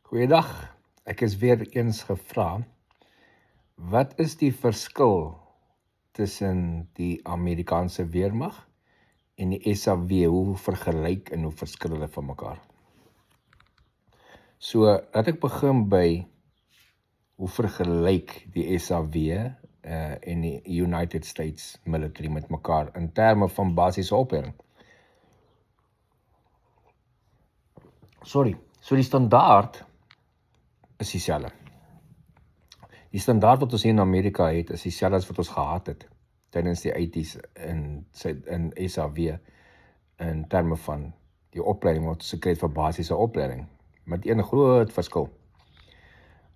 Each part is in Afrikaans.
Goeiedag, ek is weer eens gevra, wat is die verskil tussen die Amerikaanse weermag en die SAW, hoe vergelyk en hoe verskil hulle van mekaar? So, laat ek begin by hoe vergelyk die SAW en die United States military met mekaar in terme van basiese opleiding. So die standaard is dieselfde. Die standaard wat ons hier in Amerika het, is dieselfde as wat ons gehad het tydens die 80s in SAW in terme van die opleiding wat ons gekry het vir basiese opleiding, met een groot verskil.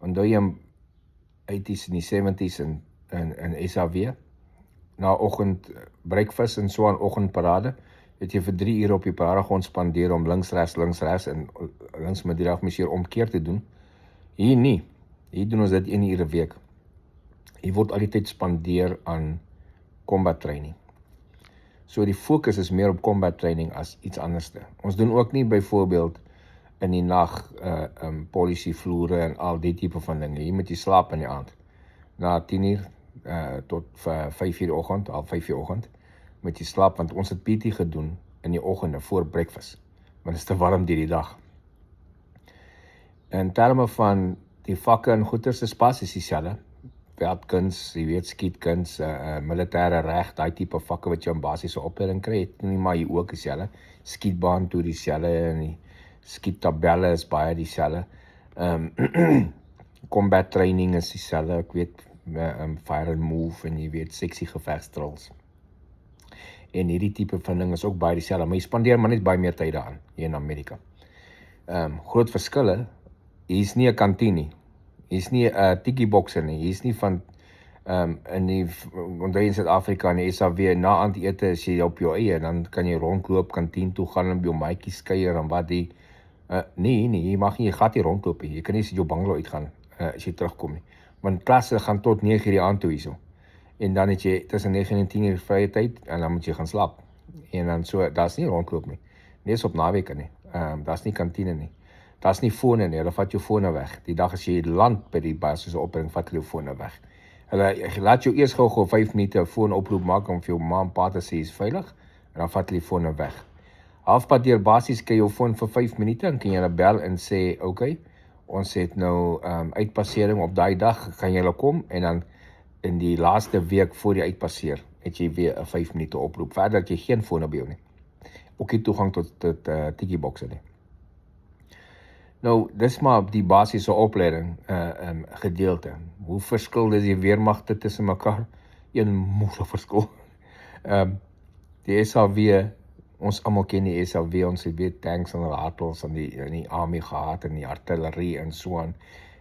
Onthou jy in 80s en die 70s in SAW, na oggend breakfast en so aan oggendparade, het jy vir 3 ure op die paragrond spandeer om links regs en links met die dagmesier omkeer te doen. Hier nie. Hier doen ons dit 1 uur 'n week. Hier word al die tyd spandeer aan combat training. So die fokus is meer op combat training as iets anderste. Ons doen ook nie byvoorbeeld in die nag polisievloere en al die tipe van dinge. Hier moet jy slaap in die aand. Na 10 uur tot 5 uur oggend, al 5 uur oggend, moet jy slaap, want ons het PT gedoen in die oggende voor breakfast, want het is te warm die dag. In terme van die vakke en goeders is basies dieselfde. Veldkuns, jy weet, skietkuns, militêre reg, daai tipe vakke wat jy in basiese opleiding kry, het nie maar hier ook dieselfde. Skietbaan toe dieselfde en die skiettabelle is baie dieselfde. Combat training is dieselfde, ek weet, fire and move en jy weet, seksie gevegdrills. En hierdie tipe van ding is ook baie dieselfde, maar jy spandeer maar net baie meer tyd daaraan hier in Amerika. Groot verskille, hier is nie 'n kantien nie. Hier is nie 'n tikkiebokser nie. Hier is nie van onthou in Suid-Afrika en die SAW, na aandete is jy op jou eie, dan kan jy rondloop, kantien toe gaan en by jou maatjies skeuier en wat die nee, jy mag nie, jy gaan nie rondloop nie. Jy kan nie jou bungalow uitgaan as jy terugkom nie. Want klasse gaan tot 9 uur die aand toe hierso. En dan het jy tussen 9 en 10 uur vrye tyd en dan moet jy gaan slaap. En dan so, daar's nie rondloop nie. Nie eens op naweke nie. Daar's nie kantine nie. Daar's nie fone nie, hulle vat jou fone weg. Die dag as jy land by die basiese opleiding, vat hulle jou fone weg. Hulle laat jou eers gou 5 minute 'n foonoproep maak om vir jou ma en pa te sê is veilig, en dan vat hulle die fone weg. Halfpad deur basies kry jou foon vir 5 minute en kan jy hulle bel en sê, okay, ons het nou uitpassering op daai dag, kan jy hulle kom, en dan in die laaste week voor die uitpasseer, het jy weer 'n 5 minute oproep. Verder het jy geen fone by jou nie. Ook nie toegang tot tikkiebokse nie. Nou, dis maar die basiese opleiding gedeelte. Hoe verskil dis die weermagte tussen mekaar? Een moeilike verskil. Die SAW, ons almal ken die SAW, ons het weet tanks en ratels in die army gehad en die artillerie en so aan.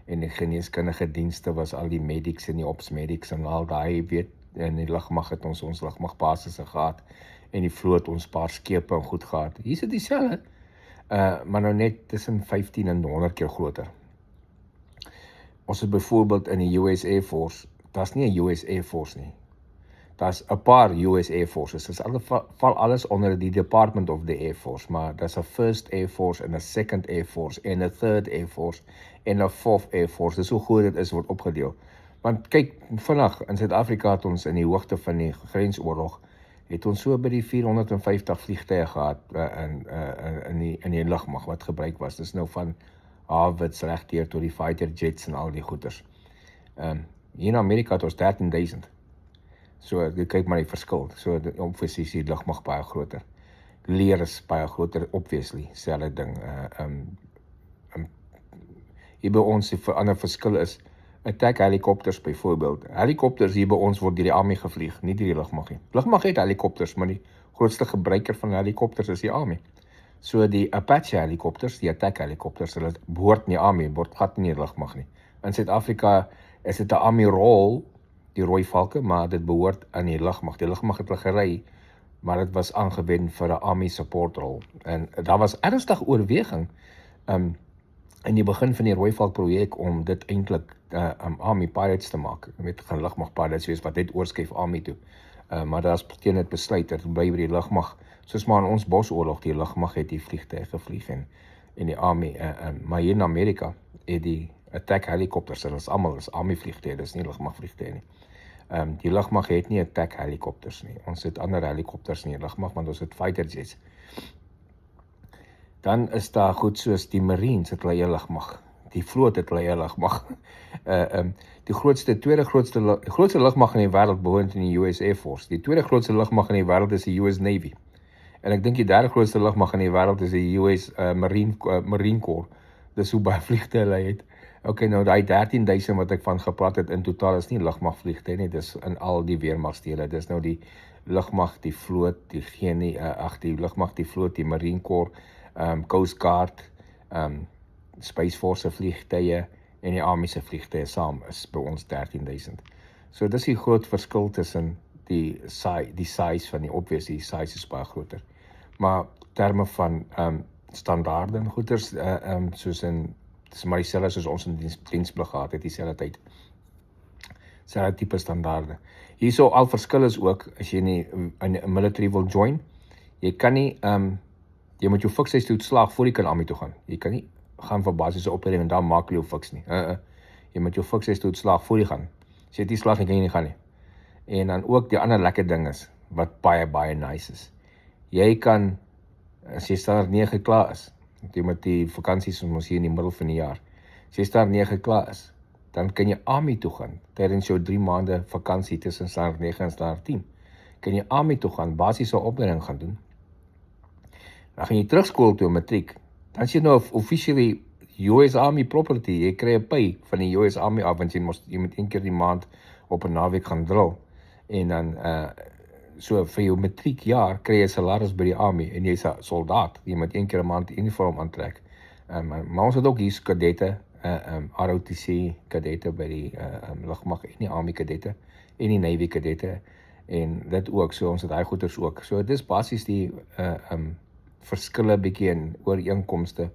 En die geneeskundige dienste was al die medics en die ops medics en al daai, weet, en die lugmag het ons lugmagbasisse gehad en die vloot ons paar skepe en goed gehad. Hier is dit dieselfde. Maar nou net tussen 15 en 100 keer groter. Ons het byvoorbeeld in die US Air Force, daar's nie 'n US Air Force nie. Daar's 'n paar US Air Forces. Dit val alles onder die Department of the Air Force, maar daar's 'n First Air Force en 'n Second Air Force en 'n Third Air Force en 'n Fourth Air Force. Dis hoe groot dit is, word opgedeel. Want kyk, vinnig in Suid-Afrika het ons in die hoogte van die grensoorlog het ons so by die 450 vliegtuie gehad in die lugmag wat gebruik was. Dis nou van Harvards regdeur tot die fighter jets en al die goeders. Hier in Amerika het ons 13,000. So, kyk maar die verskil. So, obviously is die lugmag baie groter. Leer is baie groter, obviously, selfde ding. Hier by ons, die ander verskil is, attack helikopters byvoorbeeld. Helikopters hier by ons word deur die army gevlieg, nie deur die lugmag nie. Lugmag het helikopters, maar die grootste gebruiker van helikopters is die army. So die Apache helikopters, die attack helikopters, hulle behoort nie army, word glad nie die lugmag nie. In Suid-Afrika is dit 'n army rol, die rooi valke, maar dit behoort aan die lugmag. Die lugmag het hulle gery, maar dit was aangewend vir 'n army support rol. En daar was ernstig oorweging in die begin van die Rooivalk projek om dit eintlik Army pilots te maak. Jy weet, gaan lugmag pilots wees wat net oorskuif Army toe. Maar daar is teen dit besluit dat bly by die lugmag, soos maar in ons bosoorlog, die lugmag het die vliegtuie gevlieg en die Army, maar hier in Amerika het die attack helikopters, en dit is almal is army vliegtuie, dis nie lugmagvliegtuie nie. Die lugmag het nie attack helikopters nie. Ons het ander helikopters in die lugmag, want ons het fighter jets. Dan is daar goed soos die Marines het hulle eie lugmag. Die vloot het hulle eie lugmag. Die tweede grootste lugmag in die wêreld behoort in die US Air Force. Die tweede grootste lugmag in die wêreld is die US Navy. En ek dink die derde grootste lugmag in die wêreld is die US Marine Corps. Dis hoe baie vliegtuie hulle het. Okay, nou daai 13,000 wat ek van gepraat het in totaal is nie lugmagvliegtuie nie, dis in al die weermagstele. Dis nou die lugmag, die vloot, die lugmag, die vloot, die Marine Corps, Coast Guard, Space Force se vliegtuie en die Army se vliegtuie saam is by ons 13,000. So dis die groot verskil tussen die size van die obviously, die size is baie groter. Maar terme van standaarde en goeders, soos in dis maar dieselfde soos ons in diensplig gehad het dieselfde tyd. Selfde tipe standaarde. Hierso al verskil is ook as jy in 'n military wil join, jy kan nie jy moet jou fiksheistoets slaag voor jy kan army toe gaan. Jy kan nie gaan vir basiese opleiding en dan maak jy jou fiks nie. Jy moet jou fiksheistoets slaag voor jy gaan. As jy dit nie slaag nie, kan jy nie gaan nie. En dan ook die ander lekker ding is wat baie nice is. Jy kan as jy standaard 9 klaar is, jy met die vakansies ons hier in die middel van die jaar. As jy standaard 9 klaar is, dan kan jy army toe gaan. Tydens jou 3 maande vakansie tussen standaard 9 en standaard 10. Kan jy army toe gaan, basiese opleiding gaan doen. Dan gaan jy terugskool toe matriek. Dan is jy nou officially US Army property. Jy kry 'n pay van die US Army af, want jy moet 1 keer die maand op 'n naweek gaan drill. En dan so vir jou matriekjaar kry jy salaris by die army en jy's 'n soldaat. Jy moet 1 keer 'n maand uniform aantrek. Maar ons het ook hier kadette, ROTC kadette by die lugmag en die army kadette en die navy kadette en dit ook. So ons het daai goeders ook. So dis basies die verskille bietjie in ooreenkomste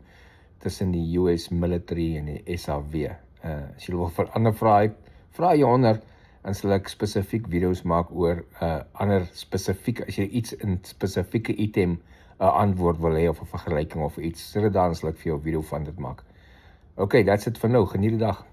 tussen die US military en die SAW. As jy wil vir ander vra jy onder en sal ek spesifiek video's maak oor ander spesifieke, as jy iets in spesifieke item 'n antwoord wil hê of 'n vergelyking of iets, sit dit daar en sal ek vir jou 'n video van dit maak. Okay, that's it vir nou. Geniet die dag.